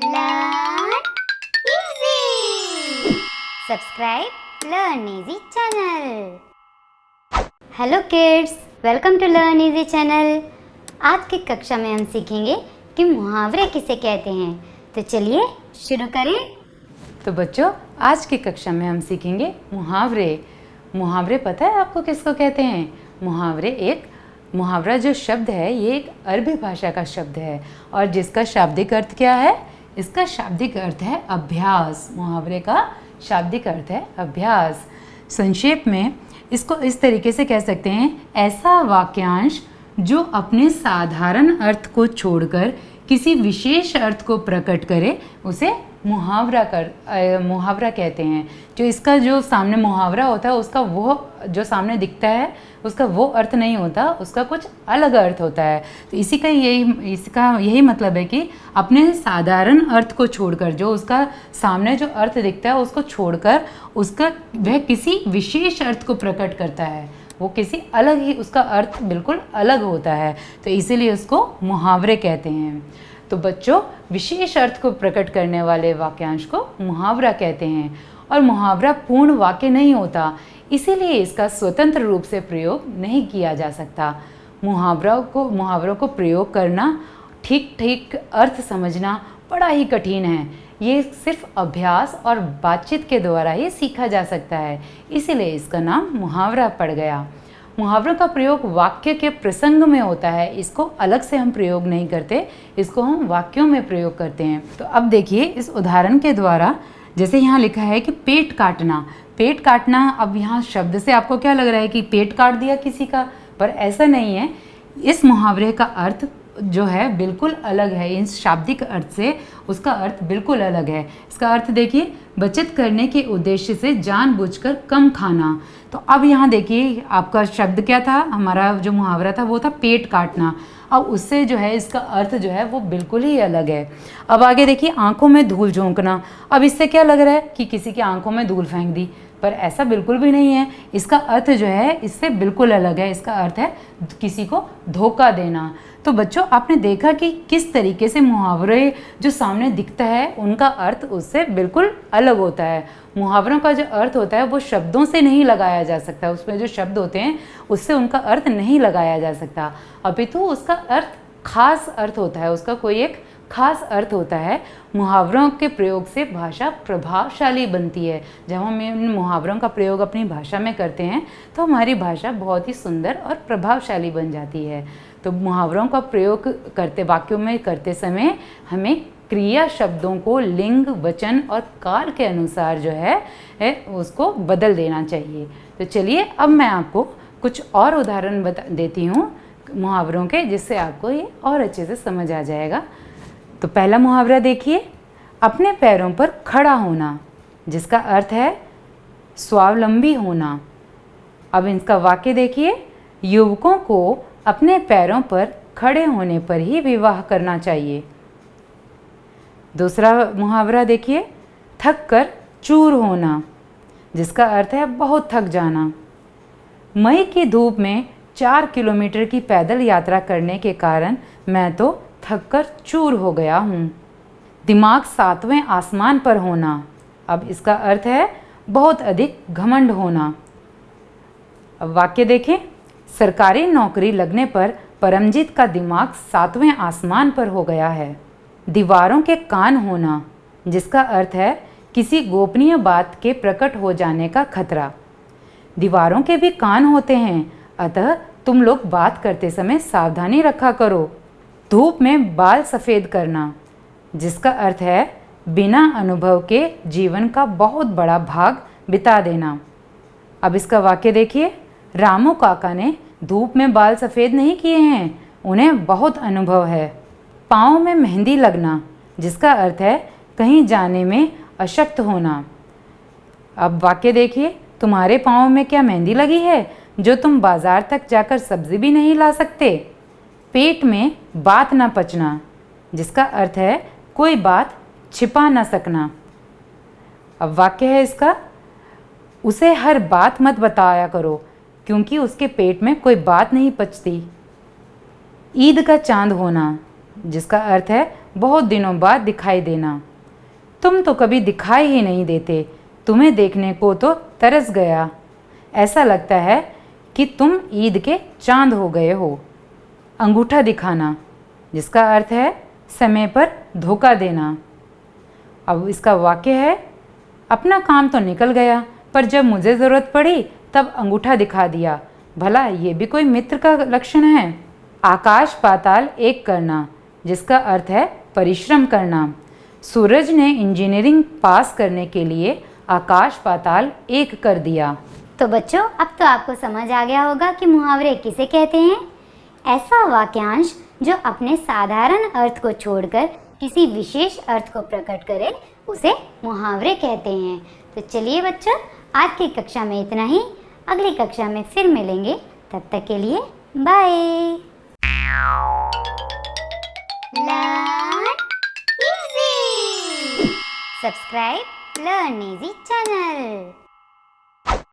Learn easy. Subscribe Learn Easy channel. Hello kids, welcome to learn easy channel. आज की कक्षा में हम सीखेंगे कि मुहावरे किसे कहते हैं। तो चलिए शुरू करें। तो बच्चों, आज की कक्षा में हम सीखेंगे मुहावरे। मुहावरे पता है आपको किसको कहते हैं? मुहावरा जो शब्द है ये एक अरबी भाषा का शब्द है और जिसका शाब्दिक अर्थ क्या है? इसका शाब्दिक अर्थ है अभ्यास। मुहावरे का शाब्दिक अर्थ है अभ्यास। संक्षेप में इसको इस तरीके से कह सकते हैं, ऐसा वाक्यांश जो अपने साधारण अर्थ को छोड़कर किसी विशेष अर्थ को प्रकट करे उसे मुहावरा कहते हैं। जो इसका जो सामने मुहावरा होता है उसका वो जो सामने दिखता है उसका वो अर्थ नहीं होता, उसका कुछ अलग अर्थ होता है। तो इसका यही मतलब है कि अपने साधारण अर्थ को छोड़कर, जो उसका सामने जो अर्थ दिखता है उसको छोड़कर वह किसी विशेष अर्थ को प्रकट करता है। वो किसी अलग ही, उसका अर्थ बिल्कुल अलग होता है, तो इसीलिए उसको मुहावरे कहते हैं। तो बच्चों, विशेष अर्थ को प्रकट करने वाले वाक्यांश को मुहावरा कहते हैं और मुहावरा पूर्ण वाक्य नहीं होता, इसीलिए इसका स्वतंत्र रूप से प्रयोग नहीं किया जा सकता। मुहावरों को प्रयोग करना, ठीक अर्थ समझना बड़ा ही कठिन है। ये सिर्फ अभ्यास और बातचीत के द्वारा ही सीखा जा सकता है, इसीलिए इसका नाम मुहावरा पड़ गया। मुहावरों का प्रयोग वाक्य के प्रसंग में होता है, इसको अलग से हम प्रयोग नहीं करते, इसको हम वाक्यों में प्रयोग करते हैं। तो अब देखिए इस उदाहरण के द्वारा, जैसे यहाँ लिखा है कि पेट काटना। पेट काटना, अब यहाँ शब्द से आपको क्या लग रहा है कि पेट काट दिया किसी का, पर ऐसा नहीं है। इस मुहावरे का अर्थ जो है बिल्कुल अलग है। इस शाब्दिक अर्थ से उसका अर्थ बिल्कुल अलग है। इसका अर्थ देखिए, बचत करने के उद्देश्य से जानबूझकर कम खाना। तो अब यहाँ देखिए आपका शब्द क्या था, हमारा जो मुहावरा था वो था पेट काटना। अब उससे जो है इसका अर्थ जो है वो बिल्कुल ही अलग है। अब आगे देखिए, आंखों में धूल झोंकना। अब इससे क्या लग रहा है कि किसी की आंखों में धूल फेंक दी, पर ऐसा बिल्कुल भी नहीं है। इसका अर्थ जो है इससे बिल्कुल अलग है। इसका अर्थ है किसी को धोखा देना। तो बच्चों, आपने देखा कि किस तरीके से मुहावरे जो सामने दिखता है उनका अर्थ उससे बिल्कुल अलग होता है। मुहावरों का जो अर्थ होता है वो शब्दों से नहीं लगाया जा सकता, उसमें जो शब्द होते हैं उससे उनका अर्थ नहीं लगाया जा सकता, अपितु उसका अर्थ खास अर्थ होता है, उसका कोई एक खास अर्थ होता है। मुहावरों के प्रयोग से भाषा प्रभावशाली बनती है। जब हम इन मुहावरों का प्रयोग अपनी भाषा में करते हैं तो हमारी भाषा बहुत ही सुंदर और प्रभावशाली बन जाती है। तो मुहावरों का प्रयोग करते वाक्यों में करते समय हमें क्रिया शब्दों को लिंग, वचन और काल के अनुसार जो है उसको बदल देना चाहिए। तो चलिए अब मैं आपको कुछ और उदाहरण देती हूँ मुहावरों के, जिससे आपको ये और अच्छे से समझ आ जाएगा। तो पहला मुहावरा देखिए, अपने पैरों पर खड़ा होना, जिसका अर्थ है स्वावलंबी होना। अब इसका वाक्य देखिए, युवकों को अपने पैरों पर खड़े होने पर ही विवाह करना चाहिए। दूसरा मुहावरा देखिए, थक कर चूर होना, जिसका अर्थ है बहुत थक जाना। मई की धूप में 4 किलोमीटर की पैदल यात्रा करने के कारण मैं तो थक कर चूर हो गया हूँ। दिमाग 7वें आसमान पर होना। अब इसका अर्थ है बहुत अधिक घमंड होना। अब वाक्य देखें, सरकारी नौकरी लगने पर परमजीत का दिमाग 7वें आसमान पर हो गया है। दीवारों के कान होना, जिसका अर्थ है किसी गोपनीय बात के प्रकट हो जाने का खतरा। दीवारों के भी कान होते हैं, अतः तुम लोग बात करते समय सावधानी रखा करो। धूप में बाल सफ़ेद करना, जिसका अर्थ है बिना अनुभव के जीवन का बहुत बड़ा भाग बिता देना। अब इसका वाक्य देखिए, रामू काका ने धूप में बाल सफ़ेद नहीं किए हैं, उन्हें बहुत अनुभव है। पाँव में मेहंदी लगना, जिसका अर्थ है कहीं जाने में अशक्त होना। अब वाक्य देखिए, तुम्हारे पाँव में क्या मेहंदी लगी है जो तुम बाजार तक जाकर सब्जी भी नहीं ला सकते। पेट में बात न पचना, जिसका अर्थ है कोई बात छिपा न सकना। अब वाक्य है इसका, उसे हर बात मत बताया करो क्योंकि उसके पेट में कोई बात नहीं पचती। ईद का चांद होना, जिसका अर्थ है बहुत दिनों बाद दिखाई देना। तुम तो कभी दिखाई ही नहीं देते, तुम्हें देखने को तो तरस गया। ऐसा लगता है कि तुम ईद के चांद हो गए हो। अंगूठा दिखाना, जिसका अर्थ है समय पर धोखा देना। अब इसका वाक्य है, अपना काम तो निकल गया, पर जब मुझे ज़रूरत पड़ी तब अंगूठा दिखा दिया। भला ये भी कोई मित्र का लक्षण है। आकाश पाताल एक करना, जिसका अर्थ है परिश्रम करना। सूरज ने इंजीनियरिंग पास करने के लिए आकाश पाताल एक कर दिया। तो बच्चों, अब तो आपको समझ आ गया होगा कि मुहावरे किसे कहते हैं। ऐसा वाक्यांश जो अपने साधारण अर्थ को छोड़कर किसी विशेष अर्थ को प्रकट करे उसे मुहावरे कहते हैं। तो चलिए बच्चों, आज की कक्षा में इतना ही। अगली कक्षा में फिर मिलेंगे, तब तक के लिए bye. Learn easy. Subscribe learn easy channel.